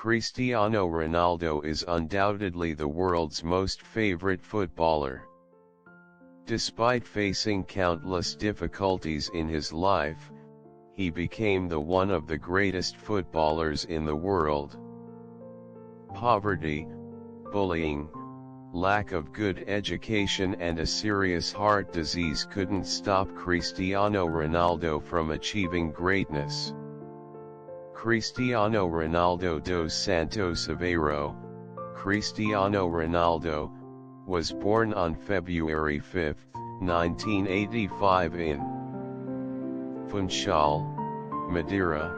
Cristiano Ronaldo is undoubtedly the world's most favorite footballer. Despite facing countless difficulties in his life, he became one of the greatest footballers in the world. Poverty, bullying, lack of good education and a serious heart disease couldn't stop Cristiano Ronaldo from achieving greatness. Cristiano Ronaldo dos Santos Aveiro, Cristiano Ronaldo, was born on February 5, 1985 in Funchal, Madeira,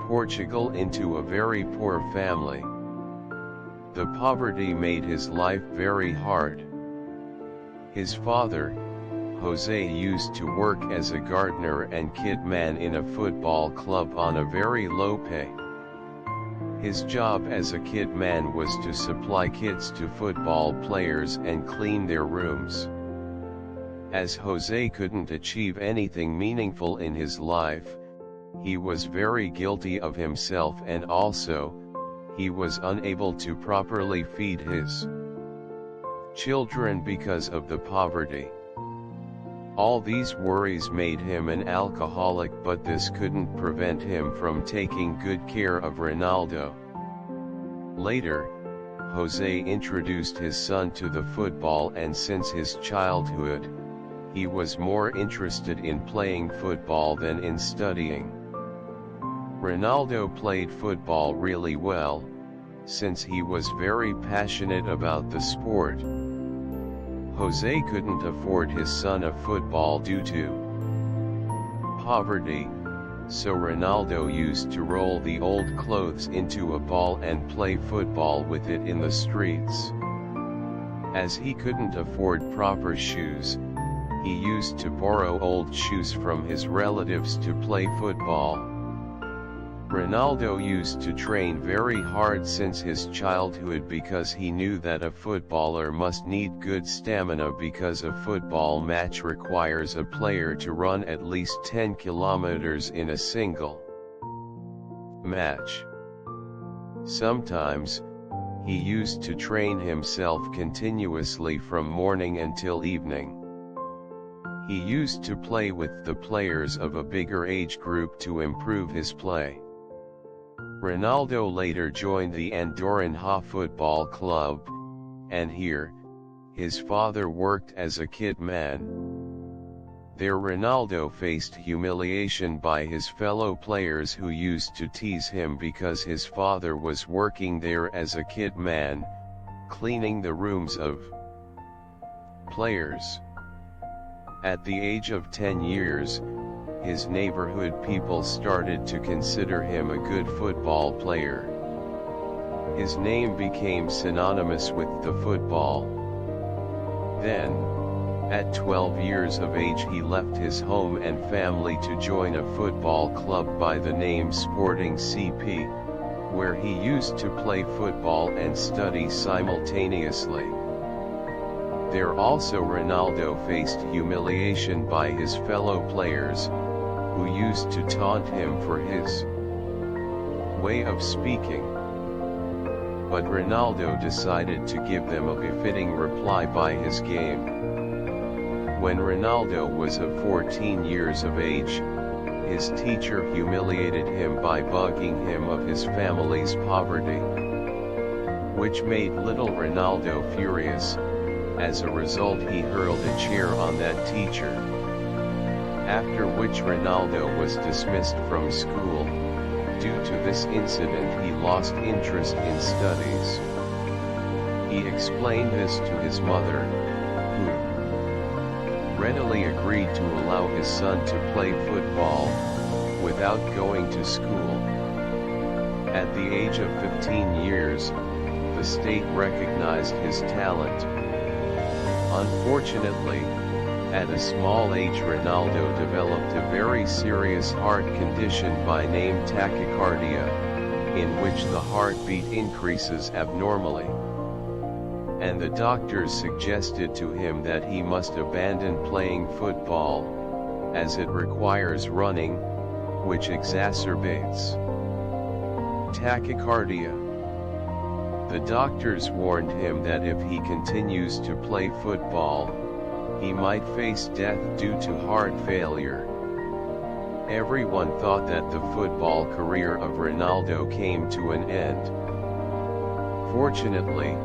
Portugal into a very poor family. The poverty made his life very hard. His father, Jose, used to work as a gardener and kit man in a football club on a very low pay. His job as a kit man was to supply kits to football players and clean their rooms. As Jose couldn't achieve anything meaningful in his life, he was very guilty of himself, and also, he was unable to properly feed his children because of the poverty. All these worries made him an alcoholic, but this couldn't prevent him from taking good care of Ronaldo. Later, Jose introduced his son to the football, and since his childhood, he was more interested in playing football than in studying. Ronaldo played football really well, since he was very passionate about the sport. Jose couldn't afford his son a football due to poverty, so Ronaldo used to roll the old clothes into a ball and play football with it in the streets. As he couldn't afford proper shoes, he used to borrow old shoes from his relatives to play football. Ronaldo used to train very hard since his childhood because he knew that a footballer must need good stamina, because a football match requires a player to run at least 10 kilometers in a single match. Sometimes, he used to train himself continuously from morning until evening. He used to play with the players of a bigger age group to improve his play. Ronaldo later joined the Andorran football club, and here, his father worked as a kit man. There Ronaldo faced humiliation by his fellow players, who used to tease him because his father was working there as a kit man, cleaning the rooms of players. At the age of 10 years, his neighborhood people started to consider him a good football player. His name became synonymous with the football. Then, at 12 years of age, he left his home and family to join a football club by the name Sporting CP, where he used to play football and study simultaneously. There also Ronaldo faced humiliation by his fellow players, who used to taunt him for his way of speaking. But Ronaldo decided to give them a befitting reply by his game. When Ronaldo was of 14 years of age, his teacher humiliated him by bugging him of his family's poverty, which made little Ronaldo furious. As a result, he hurled a chair on that teacher. After which Ronaldo was dismissed from school. Due to this incident, he lost interest in studies. He explained this to his mother, who readily agreed to allow his son to play football, without going to school. At the age of 15 years, the state recognized his talent. Unfortunately, at a small age Ronaldo developed a very serious heart condition by name tachycardia, in which the heartbeat increases abnormally. And the doctors suggested to him that he must abandon playing football, as it requires running, which exacerbates tachycardia. The doctors warned him that if he continues to play football, he might face death due to heart failure. Everyone thought that the football career of Ronaldo came to an end. Fortunately,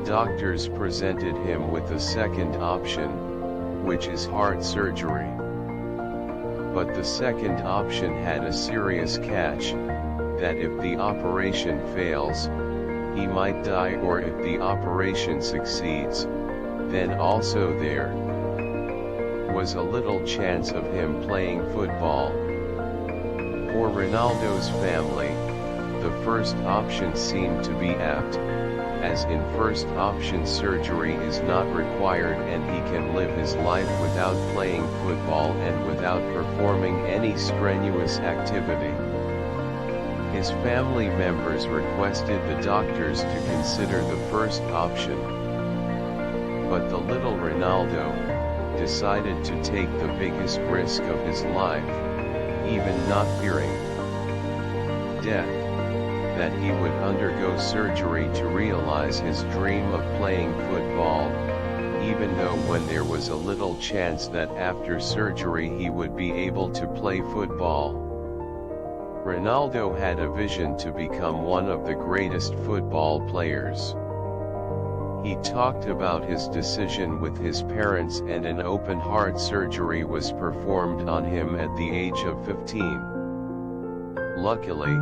doctors presented him with a second option, which is heart surgery. But the second option had a serious catch, that if the operation fails, he might die, or if the operation succeeds, then also there was a little chance of him playing football. For Ronaldo's family, the first option seemed to be apt, as in first option surgery is not required and he can live his life without playing football and without performing any strenuous activity. His family members requested the doctors to consider the first option. But the little Ronaldo decided to take the biggest risk of his life, even not fearing death, that he would undergo surgery to realize his dream of playing football, even though when there was a little chance that after surgery he would be able to play football. Ronaldo had a vision to become one of the greatest football players. He talked about his decision with his parents, and an open heart surgery was performed on him at the age of 15. Luckily,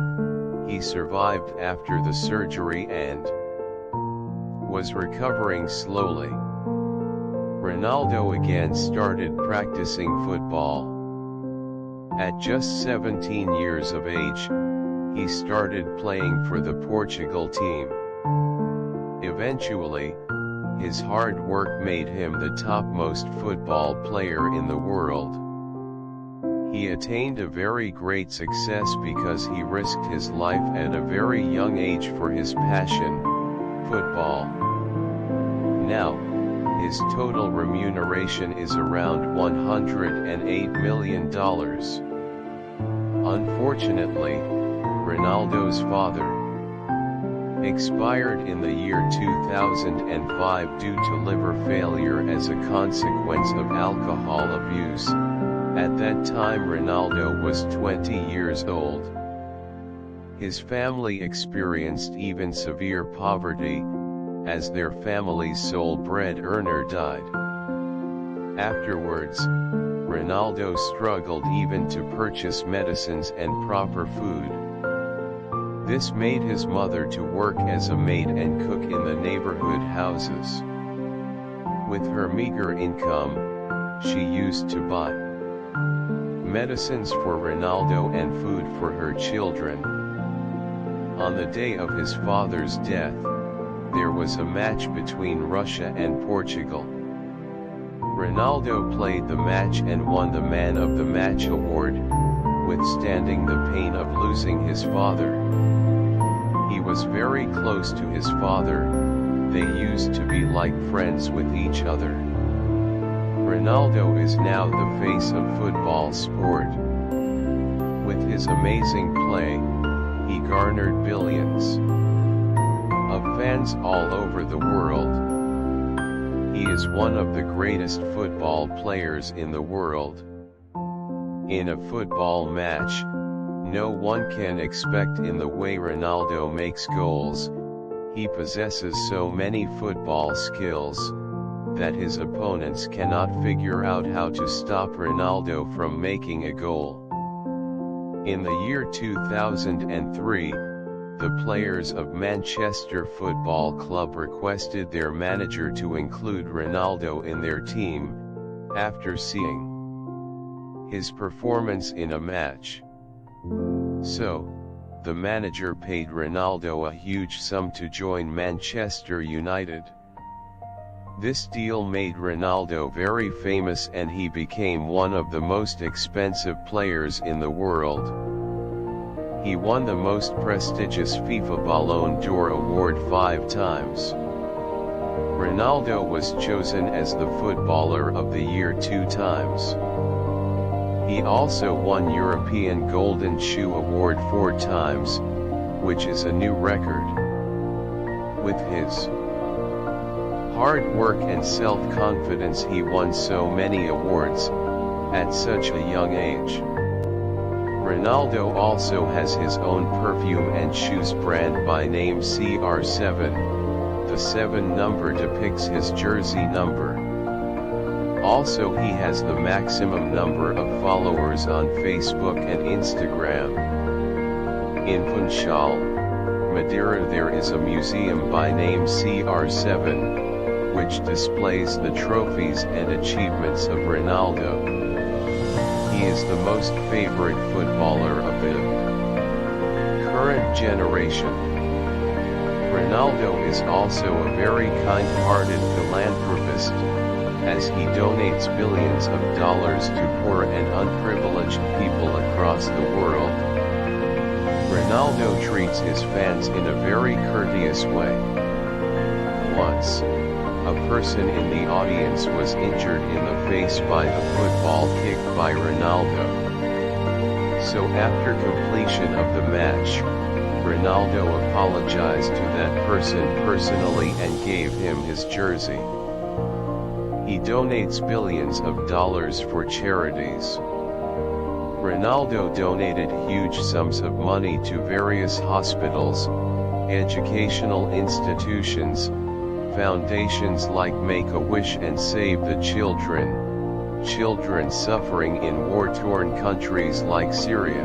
he survived after the surgery and was recovering slowly. Ronaldo again started practicing football. At just 17 years of age, he started playing for the Portugal team. Eventually, his hard work made him the topmost football player in the world. He attained a very great success because he risked his life at a very young age for his passion, football. Now, his total remuneration is around $108 million. Unfortunately, Ronaldo's father expired in the year 2005 due to liver failure as a consequence of alcohol abuse. At that time Ronaldo was 20 years old. His family experienced even severe poverty, as their family's sole bread earner died. Afterwards, Ronaldo struggled even to purchase medicines and proper food. This made his mother to work as a maid and cook in the neighborhood houses. With her meager income, she used to buy medicines for Ronaldo and food for her children. On the day of his father's death, there was a match between Russia and Portugal. Ronaldo played the match and won the Man of the Match award, withstanding the pain of losing his father. He was very close to his father, they used to be like friends with each other. Ronaldo is now the face of football sport. With his amazing play, he garnered billions of fans all over the world. He is one of the greatest football players in the world. In a football match, no one can expect in the way Ronaldo makes goals. He possesses so many football skills that his opponents cannot figure out how to stop Ronaldo from making a goal. In the year 2003, the players of Manchester Football Club requested their manager to include Ronaldo in their team, after seeing his performance in a match. So, the manager paid Ronaldo a huge sum to join Manchester United. This deal made Ronaldo very famous and he became one of the most expensive players in the world. He won the most prestigious FIFA Ballon d'Or award 5 times. Ronaldo was chosen as the Footballer of the Year 2 times. He also won European Golden Shoe Award 4 times, which is a new record. With his hard work and self-confidence he won so many awards, at such a young age. Ronaldo also has his own perfume and shoes brand by name CR7, the 7 number depicts his jersey number. Also he has the maximum number of followers on Facebook and Instagram. In Funchal, Madeira there is a museum by name CR7, which displays the trophies and achievements of Ronaldo. He is the most favorite footballer of the current generation. Ronaldo is also a very kind-hearted philanthropist, as he donates billions of dollars to poor and unprivileged people across the world. Ronaldo treats his fans in a very courteous way. Once, a person in the audience was injured in the face by the football kick by Ronaldo. So after completion of the match, Ronaldo apologized to that person personally and gave him his jersey. He donates billions of dollars for charities. Ronaldo donated huge sums of money to various hospitals, educational institutions, foundations like Make-A-Wish and Save the Children, children suffering in war-torn countries like Syria.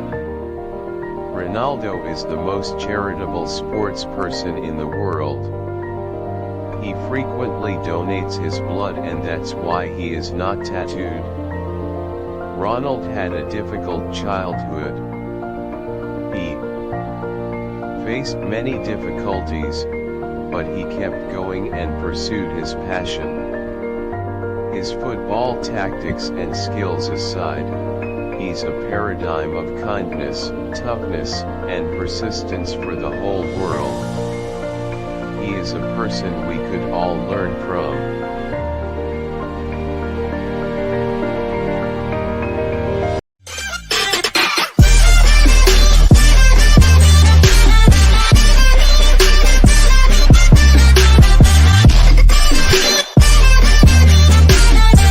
Ronaldo is the most charitable sports person in the world. He frequently donates his blood and that's why he is not tattooed. Ronald had a difficult childhood. He faced many difficulties, but he kept going and pursued his passion. His football tactics and skills aside, he's a paradigm of kindness, toughness, and persistence for the whole world. He is a person we could all learn from.